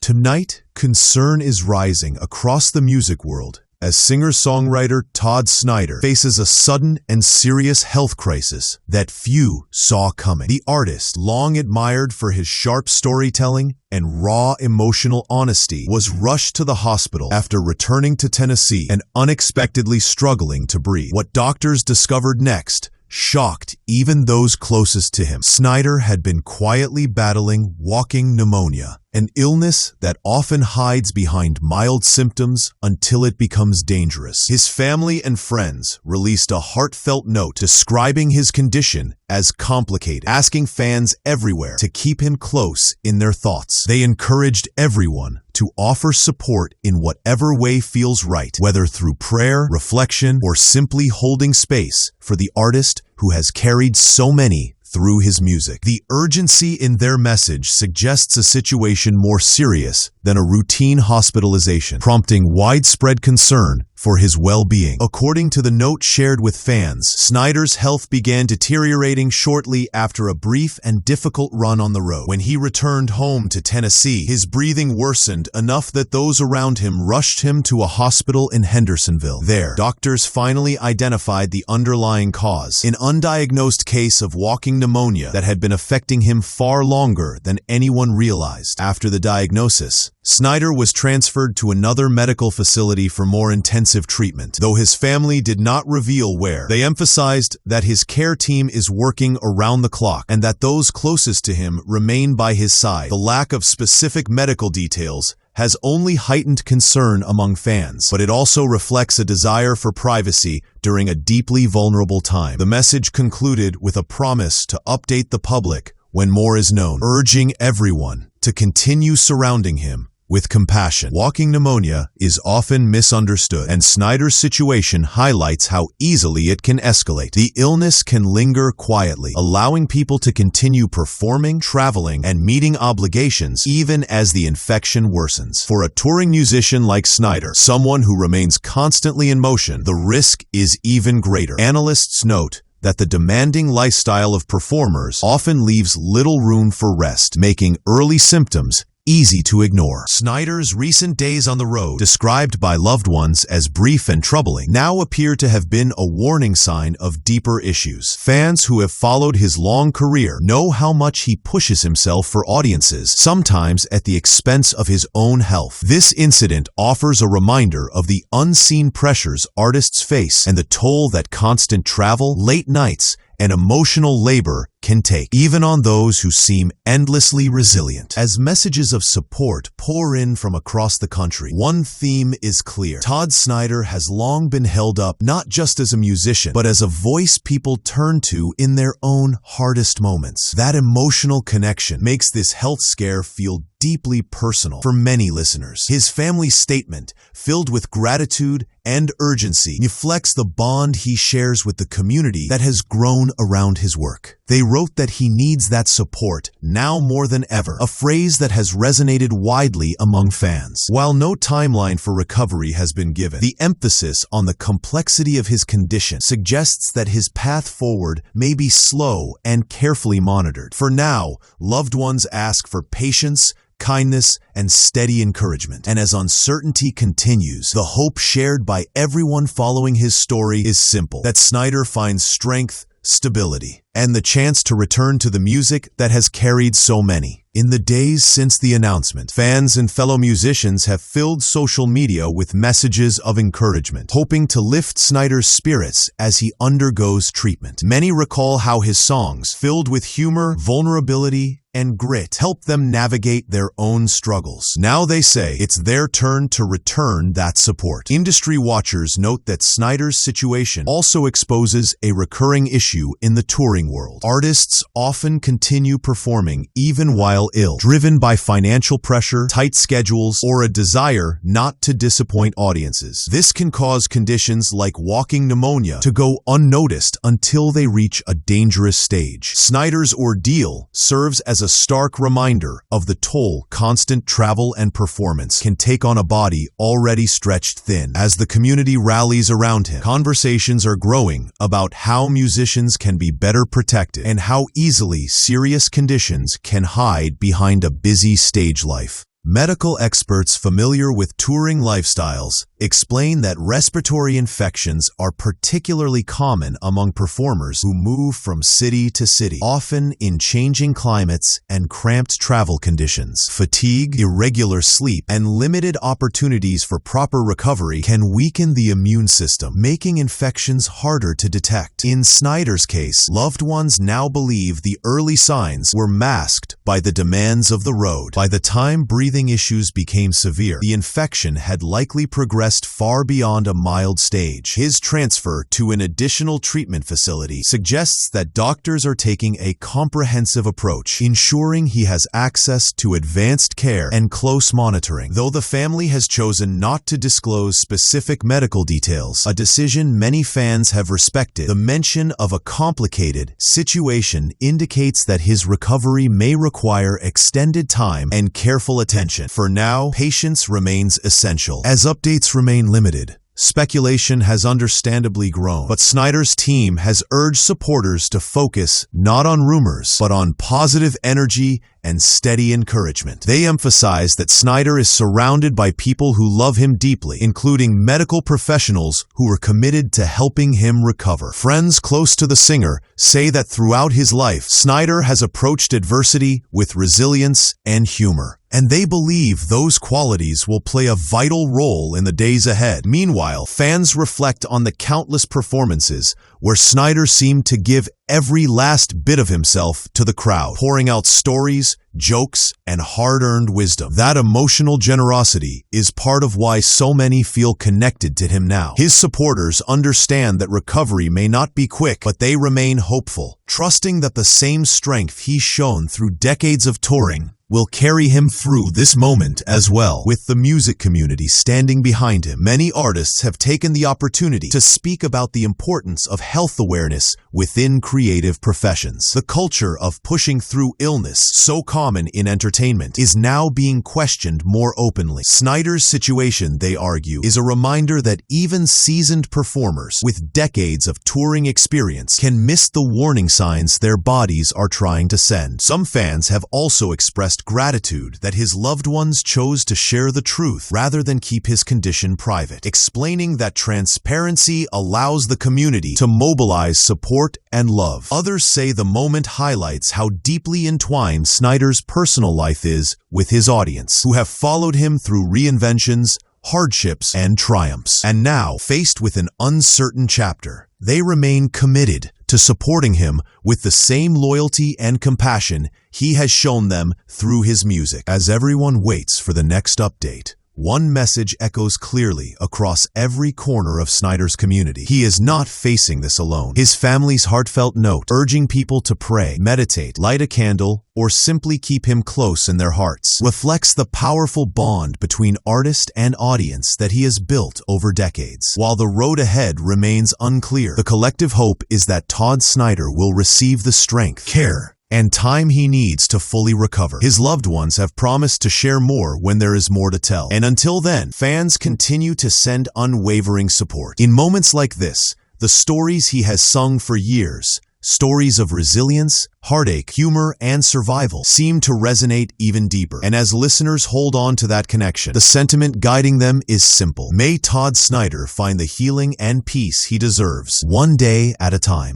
Tonight, concern is rising across the music world as singer-songwriter Todd Snider faces a sudden and serious health crisis that few saw coming. The artist, long admired for his sharp storytelling and raw emotional honesty, was rushed to the hospital after returning to Tennessee and unexpectedly struggling to breathe. What doctors discovered next shocked even those closest to him. Snider had been quietly battling walking pneumonia, an illness that often hides behind mild symptoms until it becomes dangerous. His family and friends released a heartfelt note describing his condition as complicated, asking fans everywhere to keep him close in their thoughts. They encouraged everyone to offer support in whatever way feels right, whether through prayer, reflection, or simply holding space for the artist who has carried so many through his music. The urgency in their message suggests a situation more serious than a routine hospitalization, prompting widespread concern for his well-being. According to the note shared with fans, Snider's health began deteriorating shortly after a brief and difficult run on the road. When he returned home to Tennessee, his breathing worsened enough that those around him rushed him to a hospital in Hendersonville. There, doctors finally identified the underlying cause, an undiagnosed case of walking pneumonia that had been affecting him far longer than anyone realized. After the diagnosis, Snider was transferred to another medical facility for more intensive treatment. Though his family did not reveal where, they emphasized that his care team is working around the clock and that those closest to him remain by his side. The lack of specific medical details has only heightened concern among fans, but it also reflects a desire for privacy during a deeply vulnerable time. The message concluded with a promise to update the public when more is known, urging everyone to continue surrounding him with compassion. Walking pneumonia is often misunderstood, and Snider's situation highlights how easily it can escalate. The illness can linger quietly, allowing people to continue performing, traveling, and meeting obligations even as the infection worsens. For a touring musician like Snider, someone who remains constantly in motion, the risk is even greater. Analysts note that the demanding lifestyle of performers often leaves little room for rest, making early symptoms easy to ignore. Snider's recent days on the road, described by loved ones as brief and troubling, now appear to have been a warning sign of deeper issues. Fans who have followed his long career know how much he pushes himself for audiences, sometimes at the expense of his own health. This incident offers a reminder of the unseen pressures artists face and the toll that constant travel, late nights, and emotional labor can take, even on those who seem endlessly resilient. As messages of support pour in from across the country, one theme is clear. Todd Snider has long been held up not just as a musician, but as a voice people turn to in their own hardest moments. That emotional connection makes this health scare feel deeply personal for many listeners. His family's statement, filled with gratitude and urgency, reflects the bond he shares with the community that has grown around his work. They wrote that he needs that support now more than ever, a phrase that has resonated widely among fans. While no timeline for recovery has been given, the emphasis on the complexity of his condition suggests that his path forward may be slow and carefully monitored. For now, loved ones ask for patience, kindness, and steady encouragement. And as uncertainty continues, the hope shared by everyone following his story is simple: that Snider finds strength, stability, and the chance to return to the music that has carried so many. In the days since the announcement, fans and fellow musicians have filled social media with messages of encouragement, hoping to lift Snider's spirits as he undergoes treatment. Many recall how his songs, filled with humor, vulnerability, and grit, help them navigate their own struggles. Now they say it's their turn to return that support. Industry watchers note that Snider's situation also exposes a recurring issue in the touring world. Artists often continue performing even while ill, driven by financial pressure, tight schedules, or a desire not to disappoint audiences. This can cause conditions like walking pneumonia to go unnoticed until they reach a dangerous stage. Snider's ordeal serves as a stark reminder of the toll constant travel and performance can take on a body already stretched thin. As the community rallies around him, conversations are growing about how musicians can be better protected and how easily serious conditions can hide behind a busy stage life. Medical experts familiar with touring lifestyles explain that respiratory infections are particularly common among performers who move from city to city, often in changing climates and cramped travel conditions. Fatigue, irregular sleep, and limited opportunities for proper recovery can weaken the immune system, making infections harder to detect. In Snyder's case, loved ones now believe the early signs were masked by the demands of the road. By the time breathing issues became severe, the infection had likely progressed far beyond a mild stage. His transfer to an additional treatment facility suggests that doctors are taking a comprehensive approach, ensuring he has access to advanced care and close monitoring. Though the family has chosen not to disclose specific medical details, a decision many fans have respected, the mention of a complicated situation indicates that his recovery may require extended time and careful attention. For now, patience remains essential. As updates remain limited, speculation has understandably grown, but Snyder's team has urged supporters to focus not on rumors, but on positive energy and steady encouragement. They emphasize that Snyder is surrounded by people who love him deeply, including medical professionals who are committed to helping him recover. Friends close to the singer say that throughout his life, Snyder has approached adversity with resilience and humor, and they believe those qualities will play a vital role in the days ahead. Meanwhile, fans reflect on the countless performances where Snyder seemed to give every last bit of himself to the crowd, pouring out stories, jokes, and hard-earned wisdom. That emotional generosity is part of why so many feel connected to him now. His supporters understand that recovery may not be quick, but they remain hopeful, trusting that the same strength he's shown through decades of touring will carry him through this moment as well. With the music community standing behind him, many artists have taken the opportunity to speak about the importance of health awareness within creative professions. The culture of pushing through illness, so common in entertainment, is now being questioned more openly. Snyder's situation, they argue, is a reminder that even seasoned performers with decades of touring experience can miss the warning signs their bodies are trying to send. Some fans have also expressed gratitude that his loved ones chose to share the truth rather than keep his condition private, explaining that transparency allows the community to mobilize support and love. Others say the moment highlights how deeply entwined Snyder's personal life is with his audience, who have followed him through reinventions, hardships, and triumphs. And now, faced with an uncertain chapter, they remain committed to supporting him with the same loyalty and compassion he has shown them through his music. As everyone waits for the next update, one message echoes clearly across every corner of Snyder's community. He is not facing this alone. His family's heartfelt note, urging people to pray, meditate, light a candle, or simply keep him close in their hearts, reflects the powerful bond between artist and audience that he has built over decades. While the road ahead remains unclear, the collective hope is that Todd Snyder will receive the strength, care, and time he needs to fully recover. His loved ones have promised to share more when there is more to tell. And until then, fans continue to send unwavering support. In moments like this, the stories he has sung for years, stories of resilience, heartache, humor, and survival, seem to resonate even deeper. And as listeners hold on to that connection, the sentiment guiding them is simple. May Todd Snyder find the healing and peace he deserves, one day at a time.